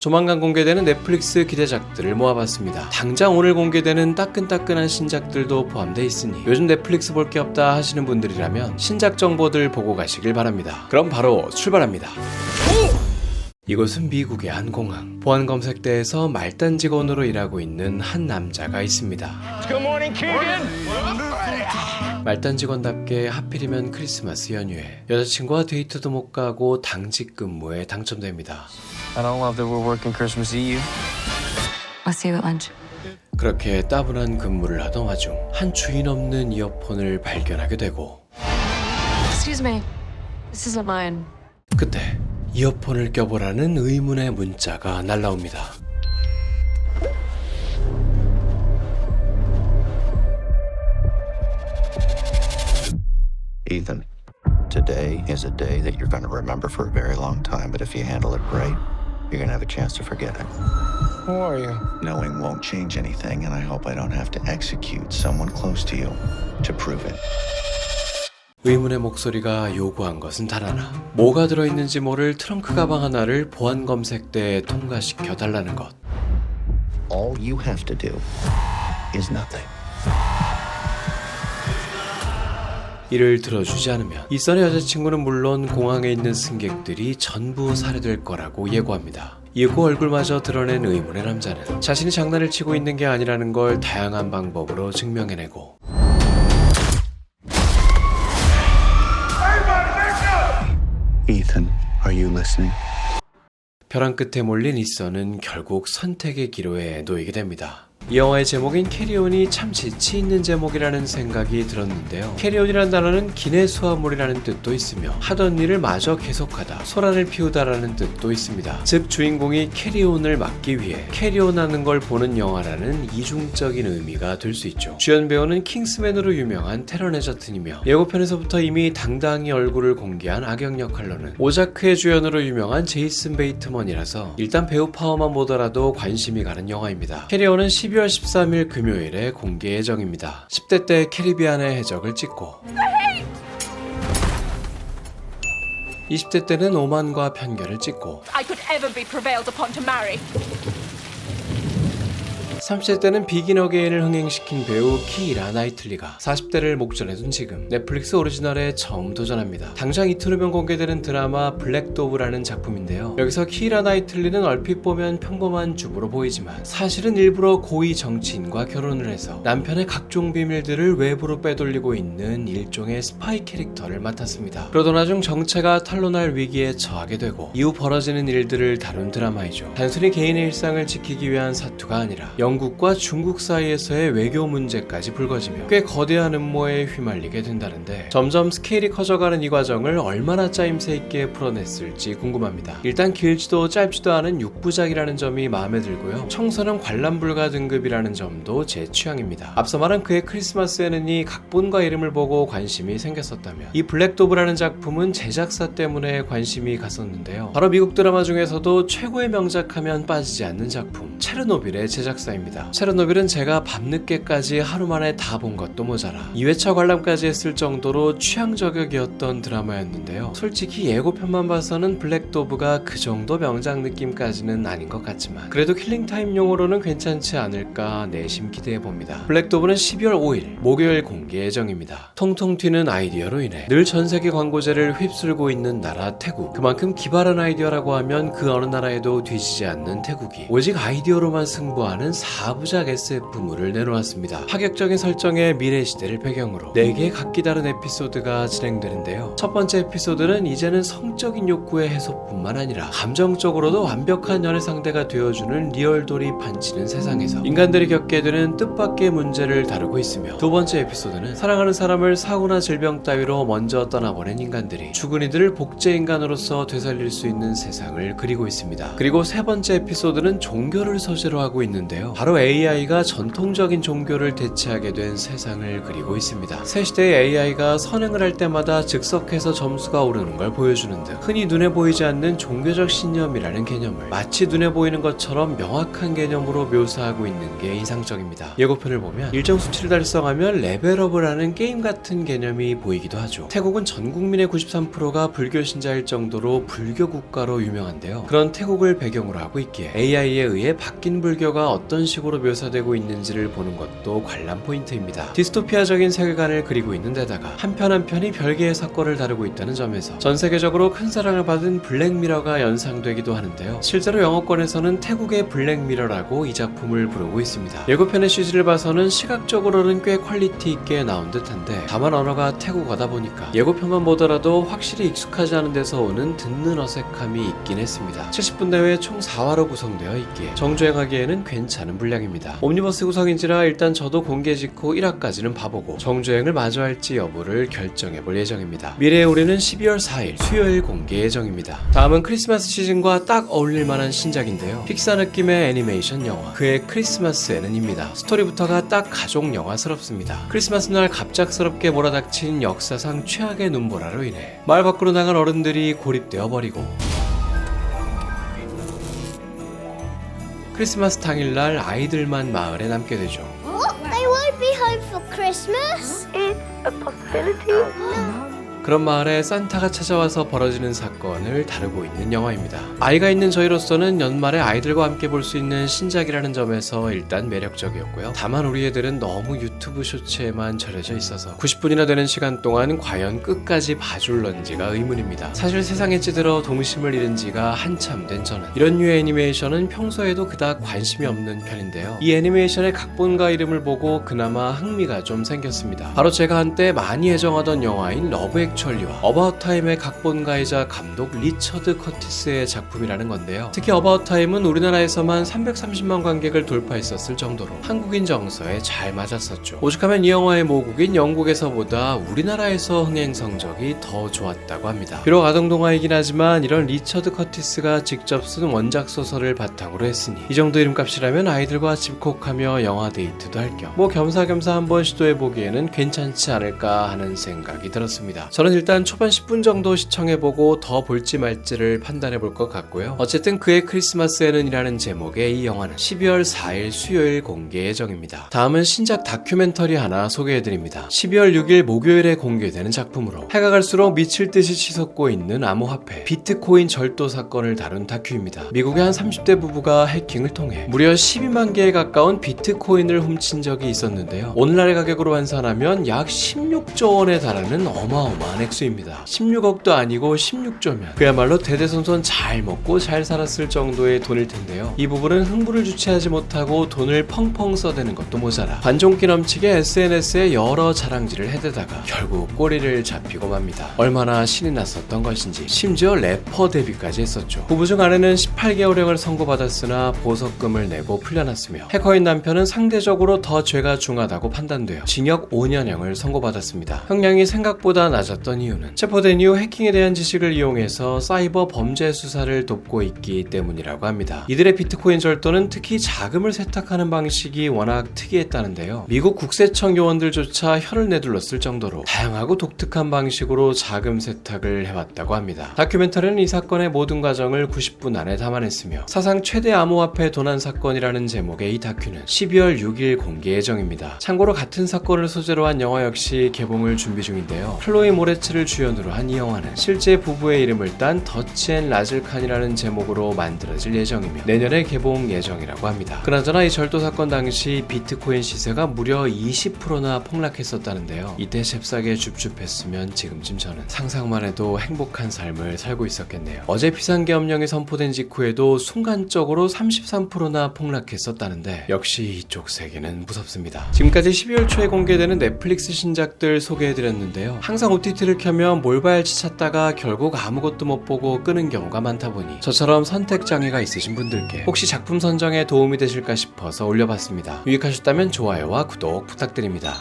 조만간 공개되는 넷플릭스 기대작들을 모아봤습니다. 당장 오늘 공개되는 따끈따끈한 신작들도 포함되어 있으니 요즘 넷플릭스 볼 게 없다 하시는 분들이라면 신작 정보들 보고 가시길 바랍니다. 그럼 바로 출발합니다. 이곳은 미국의 한 공항. 보안 검색대에서 말단 직원으로 일하고 있는 한 남자가 있습니다. 말단 직원답게 하필이면 크리스마스 연휴에 여자친구와 데이트도 못 가고 당직 근무에 당첨됩니다. I don't love that we're working Christmas Eve. I'll see you at lunch. 그렇게 따분한 근무를 하던 와중 한 주인 없는 이어폰을 발견하게 되고 Excuse me. This isn't mine. 그때 이어폰을 껴보라는 의문의 문자가 날라옵니다. Ethan, today is a day that you're going to remember for a very long time, but if you handle it right, you're going to have a chance to forget it. Who are you? Knowing won't change anything, and I hope I don't have to execute someone close to you to prove it. 의문의 목소리가 요구한 것은 단 하나. 뭐가 들어있는지 모를 트렁크 가방 하나를 보안 검색대에 통과시켜 달라는 것. All you have to do is nothing. 이를 들어주지 않으면 이선의 여자친구는 물론 공항에 있는 승객들이 전부 살해될 거라고 예고합니다. 예고 얼굴마저 드러낸 의문의 남자는 자신이 장난을 치고 있는 게 아니라는 걸 다양한 방법으로 증명해내고 Ethan, are you listening? 벼랑 끝에 몰린 이선은 결국 선택의 기로에 놓이게 됩니다. 이 영화의 제목인 캐리온이 참 재치 있는 제목이라는 생각이 들었는데요. 캐리온이라는 단어는 기내 수화물이라는 뜻도 있으며 하던 일을 마저 계속하다, 소란을 피우다라는 뜻도 있습니다. 즉 주인공이 캐리온을 막기 위해 캐리온하는 걸 보는 영화라는 이중적인 의미가 될 수 있죠. 주연 배우는 킹스맨으로 유명한 테런 에저튼이며 예고편에서부터 이미 당당히 얼굴을 공개한 악역 역할로는 오자크의 주연으로 유명한 제이슨 베이트먼이라서 일단 배우 파워만 보더라도 관심이 가는 영화입니다. 캐리온은 12월 13일 금요일에 공개 예정입니다. 10대 때 캐리비안의 해적을 찍고 20대 때는 오만과 편견을 찍고 I could ever be prevailed upon to marry. 30대 때는 비긴 어게인을 흥행시킨 배우 키이라 나이틀리가 40대를 목전에 둔 지금 넷플릭스 오리지널에 처음 도전합니다. 당장 이틀 후면 공개되는 드라마 블랙 도브라는 작품인데요. 여기서 키이라 나이틀리는 얼핏 보면 평범한 주부로 보이지만 사실은 일부러 고위 정치인과 결혼을 해서 남편의 각종 비밀들을 외부로 빼돌리고 있는 일종의 스파이 캐릭터를 맡았습니다. 그러던 와중 정체가 탄로날 위기에 처하게 되고 이후 벌어지는 일들을 다룬 드라마이죠. 단순히 개인의 일상을 지키기 위한 사투가 아니라 영국과 중국 사이에서의 외교 문제까지 불거지며 꽤 거대한 음모에 휘말리게 된다는데 점점 스케일이 커져가는 이 과정을 얼마나 짜임새 있게 풀어냈을지 궁금합니다. 일단 길지도 짧지도 않은 6부작이라는 점이 마음에 들고요. 청소는 관람불가 등급이라는 점도 제 취향입니다. 앞서 말한 그의 크리스마스에는 이 각본과 이름을 보고 관심이 생겼었다면 이 블랙도브라는 작품은 제작사 때문에 관심이 갔었는데요. 바로 미국 드라마 중에서도 최고의 명작하면 빠지지 않는 작품 체르노빌의 제작사입니다. 체르노빌은 제가 밤늦게까지 하루 만에 다 본 것도 모자라 2회차 관람까지 했을 정도로 취향 저격이었던 드라마였는데요. 솔직히 예고편만 봐서는 블랙도브가 그 정도 명작 느낌까지는 아닌 것 같지만 그래도 킬링타임용으로는 괜찮지 않을까 내심 기대해봅니다. 블랙도브는 12월 5일 목요일 공개 예정입니다. 통통 튀는 아이디어로 인해 늘 전세계 광고제를 휩쓸고 있는 나라 태국. 그만큼 기발한 아이디어라고 하면 그 어느 나라에도 뒤지지 않는 태국이 오직 아이디어로만 승부하는 4부작 SF물을 내놓았습니다. 파격적인 설정의 미래시대를 배경으로 4개의 각기 다른 에피소드가 진행되는데요. 첫 번째 에피소드는 이제는 성적인 욕구의 해소뿐만 아니라 감정적으로도 완벽한 연애 상대가 되어주는 리얼돌이 판치는 세상에서 인간들이 겪게 되는 뜻밖의 문제를 다루고 있으며 두 번째 에피소드는 사랑하는 사람을 사고나 질병 따위로 먼저 떠나보낸 인간들이 죽은 이들을 복제인간으로서 되살릴 수 있는 세상을 그리고 있습니다. 그리고 세 번째 에피소드는 종교를 소재로 하고 있는데요. 바로 AI가 전통적인 종교를 대체하게 된 세상을 그리고 있습니다. 새 시대의 AI가 선행을 할 때마다 즉석해서 점수가 오르는 걸 보여주는 등 흔히 눈에 보이지 않는 종교적 신념이라는 개념을 마치 눈에 보이는 것처럼 명확한 개념으로 묘사하고 있는 게 인상적입니다. 예고편을 보면 일정 수치를 달성하면 레벨업을 하는 게임 같은 개념이 보이기도 하죠. 태국은 전 국민의 93%가 불교 신자일 정도로 불교 국가로 유명한데요. 그런 태국을 배경으로 하고 있기에 AI에 의해 바뀐 불교가 어떤 식으로 묘사되고 있는지를 보는 것도 관람 포인트입니다. 디스토피아적인 세계관을 그리고 있는 데다가 한 편 한 편이 별개의 사건을 다루고 있다는 점에서 전 세계적으로 큰 사랑을 받은 블랙미러가 연상되기도 하는데요. 실제로 영어권에서는 태국의 블랙미러라고 이 작품을 부르고 있습니다. 예고편의 CG를 봐서는 시각적으로는 꽤 퀄리티 있게 나온 듯한데 다만 언어가 태국어다 보니까 예고편만 보더라도 확실히 익숙하지 않은 데서 오는 듣는 어색함이 있긴 했습니다. 70분 내외 총 4화로 구성되어 있기에 정주행하기에는 괜찮은 분량입니다. 옴니버스 구성인지라 일단 저도 공개 직후 1화까지는 봐보고 정주행을 마저 할지 여부를 결정해볼 예정입니다. 미래의 우리는 12월 4일 수요일 공개 예정입니다. 다음은 크리스마스 시즌과 딱 어울릴만한 신작인데요. 픽사 느낌의 애니메이션 영화 그의 크리스마스에는입니다. 스토리부터가 딱 가족 영화스럽습니다. 크리스마스 날 갑작스럽게 몰아닥친 역사상 최악의 눈보라로 인해 마을 밖으로 나간 어른들이 고립되어 버리고 크리스마스 당일날 아이들만 마을에 남게 되죠. They won't be home for Christmas? 그런 마을에 산타가 찾아와서 벌어지는 사건을 다루고 있는 영화입니다. 아이가 있는 저희로서는 연말에 아이들과 함께 볼 수 있는 신작이라는 점에서 일단 매력적이었고요. 다만 우리 애들은 너무 유튜브 쇼츠에만 절여져 있어서 90분이나 되는 시간 동안 과연 끝까지 봐줄런지가 의문입니다. 사실 세상에 찌들어 동심을 잃은 지가 한참 된 저는 이런 류의 애니메이션은 평소에도 그닥 관심이 없는 편인데요. 이 애니메이션의 각본가 이름을 보고 그나마 흥미가 좀 생겼습니다. 바로 제가 한때 많이 애정하던 영화인 러브 액츄얼리와 어바웃 타임의 각본가이자 감독 리처드 커티스의 작품이라는 건데요. 특히 어바웃 타임은 우리나라에서만 330만 관객을 돌파했었을 정도로 한국인 정서에 잘 맞았었죠. 오죽하면 이 영화의 모국인 영국에서보다 우리나라에서 흥행 성적이 더 좋았다고 합니다. 비록 아동동화이긴 하지만 이런 리처드 커티스가 직접 쓴 원작 소설을 바탕으로 했으니 이 정도 이름값이라면 아이들과 집콕하며 영화 데이트도 할 겸 겸사겸사 한번 시도해보기에는 괜찮지 않을까 하는 생각이 들었습니다. 저는 일단 초반 10분 정도 시청해보고 더 볼지 말지를 판단해볼 것 같고요. 어쨌든 그의 크리스마스에는 이라는 제목의 이 영화는 12월 4일 수요일 공개 예정입니다. 다음은 신작 다큐멘터리 하나 소개해드립니다. 12월 6일 목요일에 공개되는 작품으로 해가 갈수록 미칠 듯이 치솟고 있는 암호화폐 비트코인 절도 사건을 다룬 다큐입니다. 미국의 한 30대 부부가 해킹을 통해 무려 12만 개에 가까운 비트코인을 훔친 적이 있었는데요. 오늘날의 가격으로 환산하면 약 16조 원에 달하는 어마어마한 액수입니다. 16억도 아니고 16조면 그야말로 대대손손 잘 먹고 잘 살았을 정도의 돈일 텐데요. 이 부분은 흥부를 주체하지 못하고 돈을 펑펑 써대는 것도 모자라 관종기 넘치게 SNS에 여러 자랑질을 해대다가 결국 꼬리를 잡히고 맙니다. 얼마나 신이 났었던 것인지 심지어 래퍼 데뷔까지 했었죠. 부부 중 아내는 18개월형을 선고받았으나 보석금을 내고 풀려났으며 해커인 남편은 상대적으로 더 죄가 중하다고 판단되어 징역 5년형을 선고받았습니다. 형량이 생각보다 낮았던 이유는 체포된 이후 해킹에 대한 지식을 이용해서 사이버 범죄 수사를 돕고 있기 때문이라고 합니다. 이들의 비트코인 절도는 특히 자금을 세탁하는 방식이 워낙 특이했다는데요. 미국 국세청 요원들조차 혀를 내둘렀을 정도로 다양하고 독특한 방식으로 자금 세탁을 해왔다고 합니다. 다큐멘터리는 이 사건의 모든 과정을 90분 안에 담아냈으며 사상 최대 암호화폐 도난 사건이라는 제목의 이 다큐는 12월 6일 공개 예정입니다. 참고로 같은 사건을 소재로 한 영화 역시 개봉을 준비 중인데요. 클로이 모레츠를 주연으로 한 이 영화는 실제 부부의 이름을 딴 더치 앤 라즐 칸이라는 제목으로 만들어질 예정이며 내년에 개봉 예정이라고 합니다. 그나저나 이 절도 사건 당시 비트코인 시세가 무려 20%나 폭락했었다는데요. 이때 잽싸게 줍줍했으면 지금쯤 저는 상상만 해도 행복한 삶을 살고 있었겠네요. 어제 비상계엄령이 선포된 직후에도 순간적으로 33%나 폭락했었다는데 역시 이쪽 세계는 무섭습니다. 지금까지 12월 초에 공개되는 넷플릭스 신작들 소개해드렸는데요. 항상 OTT를 켜면 뭘 봐야 할지 찾다가 결국 아무것도 못 보고 끄는 경우가 많다 보니 저처럼 선택장애가 있으신 분들께 혹시 작품 선정에 도움이 되실까 싶어서 올려봤습니다. 유익하셨다면 좋아요와 구독 부탁드립니다.